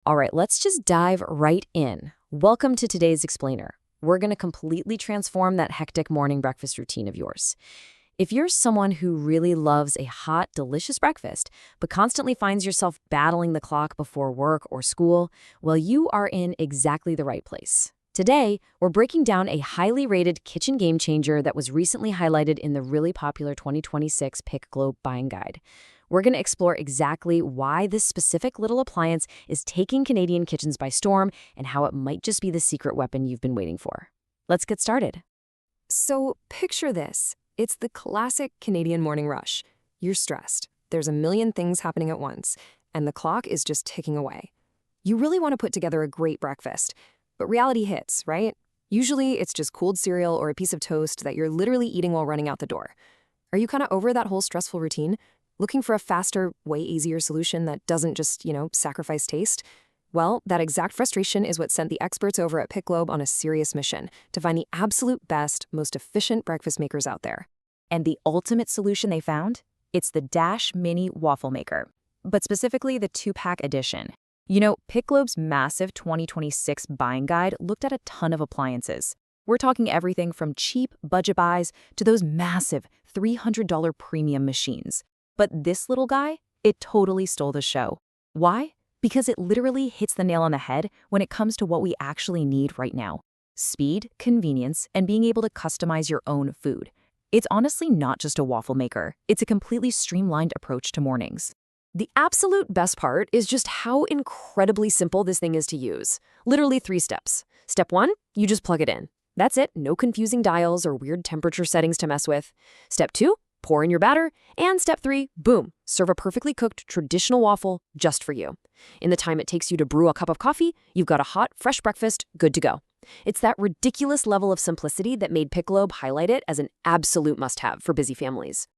All right, let's just dive right in. Welcome to today's explainer. We're going to completely transform that hectic morning breakfast routine of yours. If you're someone who really loves a hot, delicious breakfast, but constantly finds yourself battling the clock before work or school, well, you are in exactly the right place. Today, we're breaking down a highly rated kitchen game changer that was recently highlighted in the really popular 2026 Pick Globe Buying Guide. We're going to explore exactly why this specific little appliance is taking Canadian kitchens by storm and how it might just be the secret weapon you've been waiting for. Let's get started. So picture this. It's the classic Canadian morning rush. You're stressed. There's a million things happening at once, and the clock is just ticking away. You really want to put together a great breakfast, but reality hits, right? Usually it's just cooled cereal or a piece of toast that you're literally eating while running out the door. Are you kind of over that whole stressful routine? Looking for a faster, way easier solution that doesn't just, sacrifice taste? Well, that exact frustration is what sent the experts over at Pick Globe on a serious mission to find the absolute best, most efficient breakfast makers out there. And the ultimate solution they found? It's the Dash Mini Waffle Maker, but specifically the 2-pack edition. Pick Globe's massive 2026 buying guide looked at a ton of appliances. We're talking everything from cheap budget buys to those massive $300 premium machines. But this little guy, it totally stole the show. Why? Because it literally hits the nail on the head when it comes to what we actually need right now. Speed, convenience, and being able to customize your own food. It's honestly not just a waffle maker. It's a completely streamlined approach to mornings. The absolute best part is just how incredibly simple this thing is to use. Literally 3 steps. Step 1, you just plug it in. That's it, no confusing dials or weird temperature settings to mess with. Step 2, pour in your batter. And step 3, boom, serve a perfectly cooked traditional waffle just for you. In the time it takes you to brew a cup of coffee, you've got a hot, fresh breakfast good to go. It's that ridiculous level of simplicity that made Pick Globe highlight it as an absolute must-have for busy families.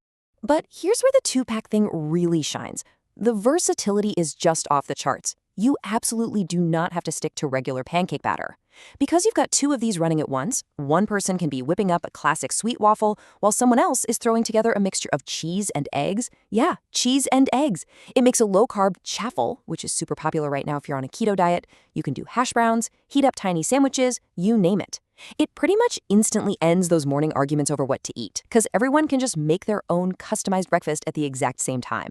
But here's where the 2-pack thing really shines. The versatility is just off the charts. You absolutely do not have to stick to regular pancake batter. Because you've got 2 of these running at once, one person can be whipping up a classic sweet waffle while someone else is throwing together a mixture of cheese and eggs. Yeah, cheese and eggs. It makes a low-carb chaffle, which is super popular right now if you're on a keto diet. You can do hash browns, heat up tiny sandwiches, you name it. It pretty much instantly ends those morning arguments over what to eat, because everyone can just make their own customized breakfast at the exact same time.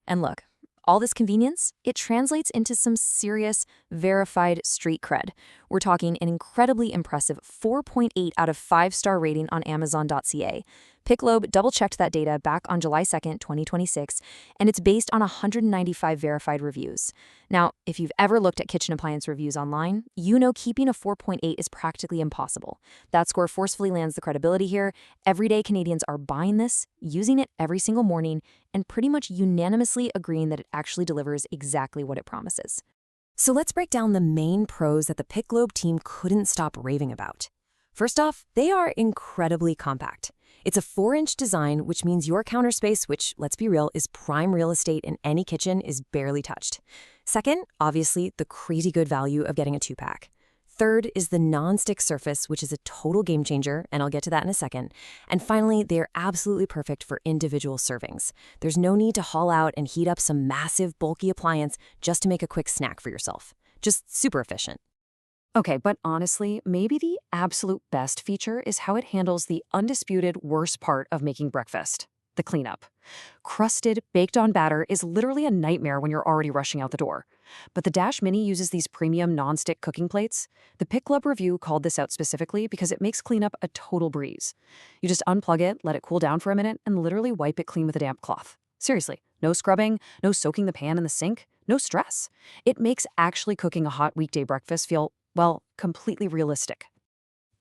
And look, all this convenience, it translates into some serious, verified street cred. We're talking an incredibly impressive 4.8 out of 5-star rating on Amazon.ca. Pick Globe double-checked that data back on July 2nd, 2026, and it's based on 195 verified reviews. Now, if you've ever looked at kitchen appliance reviews online, you know keeping a 4.8 is practically impossible. That score forcefully lands the credibility here. Everyday Canadians are buying this, using it every single morning, and pretty much unanimously agreeing that it actually delivers exactly what it promises. So let's break down the main pros that the Pick Globe team couldn't stop raving about. First off, they are incredibly compact. It's a 4-inch design, which means your counter space, which, let's be real, is prime real estate in any kitchen, is barely touched. Second, obviously, the crazy good value of getting a 2-pack. Third is the non-stick surface, which is a total game changer, and I'll get to that in a second. And finally, they're absolutely perfect for individual servings. There's no need to haul out and heat up some massive, bulky appliance just to make a quick snack for yourself. Just super efficient. Okay, but honestly, maybe the absolute best feature is how it handles the undisputed worst part of making breakfast, the cleanup. Crusted, baked-on batter is literally a nightmare when you're already rushing out the door. But the Dash Mini uses these premium non-stick cooking plates. The Pick Club review called this out specifically because it makes cleanup a total breeze. You just unplug it, let it cool down for a minute, and literally wipe it clean with a damp cloth. Seriously, no scrubbing, no soaking the pan in the sink, no stress. It makes actually cooking a hot weekday breakfast feel, well, completely realistic.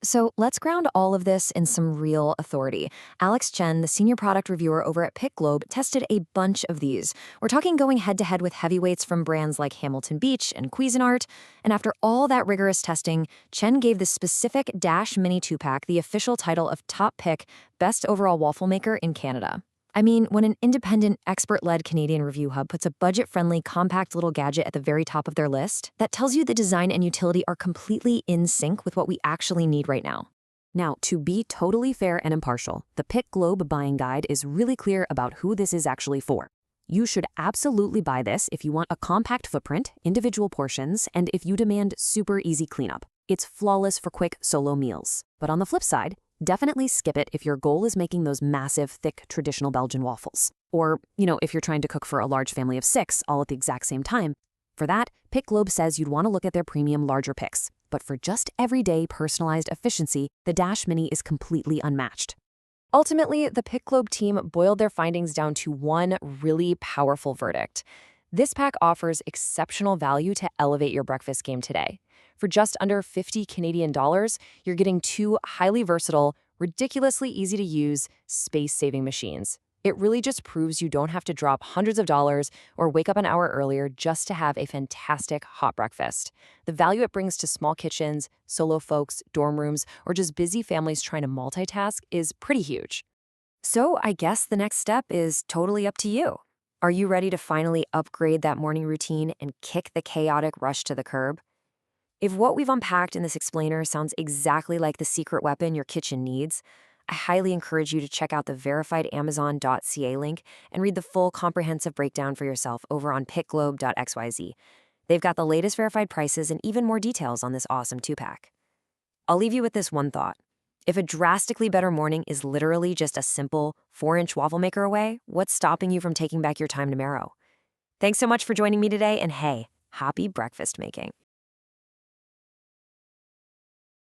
So let's ground all of this in some real authority. Alex Chen, the senior product reviewer over at Pick Globe, tested a bunch of these. We're talking going head-to-head with heavyweights from brands like Hamilton Beach and Cuisinart. And after all that rigorous testing, Chen gave the specific Dash Mini 2-pack the official title of Top Pick Best Overall Waffle Maker in Canada. I mean, when an independent, expert-led Canadian review hub puts a budget-friendly, compact little gadget at the very top of their list, that tells you the design and utility are completely in sync with what we actually need right now. Now, to be totally fair and impartial, the Pick Globe buying guide is really clear about who this is actually for. You should absolutely buy this if you want a compact footprint, individual portions, and if you demand super easy cleanup. It's flawless for quick solo meals. But on the flip side, definitely skip it if your goal is making those massive, thick, traditional Belgian waffles. Or, if you're trying to cook for a large family of 6 all at the exact same time. For that, Pick Globe says you'd want to look at their premium larger picks. But for just everyday personalized efficiency, the Dash Mini is completely unmatched. Ultimately, the Pick Globe team boiled their findings down to one really powerful verdict. This pack offers exceptional value to elevate your breakfast game today. For just under 50 Canadian dollars, you're getting 2 highly versatile, ridiculously easy to use, space-saving machines. It really just proves you don't have to drop hundreds of dollars or wake up an hour earlier just to have a fantastic hot breakfast. The value it brings to small kitchens, solo folks, dorm rooms, or just busy families trying to multitask is pretty huge. So I guess the next step is totally up to you. Are you ready to finally upgrade that morning routine and kick the chaotic rush to the curb? If what we've unpacked in this explainer sounds exactly like the secret weapon your kitchen needs, I highly encourage you to check out the verified Amazon.ca link and read the full comprehensive breakdown for yourself over on pickglobe.xyz. They've got the latest verified prices and even more details on this awesome 2-pack. I'll leave you with this one thought. If a drastically better morning is literally just a simple 4-inch waffle maker away, what's stopping you from taking back your time tomorrow? Thanks so much for joining me today, and hey, happy breakfast making.